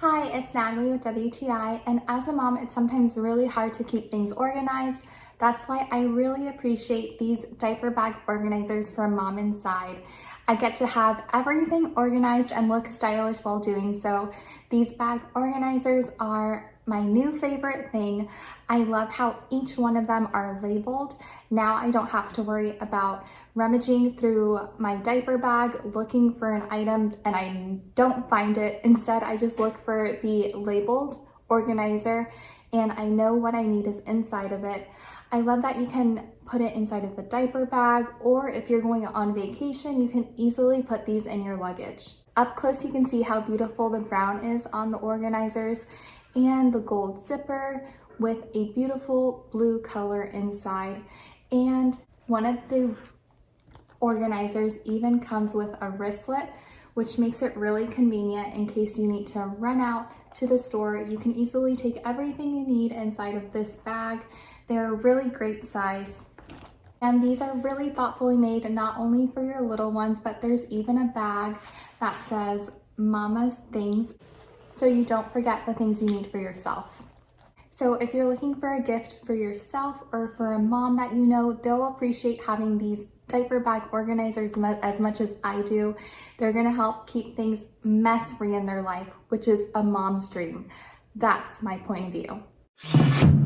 Hi, it's Natalie with WTI, and as a mom, it's sometimes really hard to keep things organized. That's why I really appreciate these diaper bag organizers from MOMINSIDE. I get to have everything organized and look stylish while doing so. These bag organizers are my new favorite thing. I love how each one of them are labeled. Now I don't have to worry about rummaging through my diaper bag looking for an item and I don't find it. Instead, I just look for the labeled organizer and I know what I need is inside of it. I love that you can put it inside of the diaper bag, or if you're going on vacation, you can easily put these in your luggage. Up close, you can see how beautiful the brown is on the organizers and the gold zipper with a beautiful blue color inside. And one of the organizers even comes with a wristlet, which makes it really convenient in case you need to run out to the store. You can easily take everything you need inside of this bag. They're a really great size. And these are really thoughtfully made, not only for your little ones, but there's even a bag that says Mama's Things, so you don't forget the things you need for yourself. So if you're looking for a gift for yourself or for a mom that you know, they'll appreciate having these diaper bag organizers as much as I do. They're gonna help keep things mess-free in their life, which is a mom's dream. That's my point of view.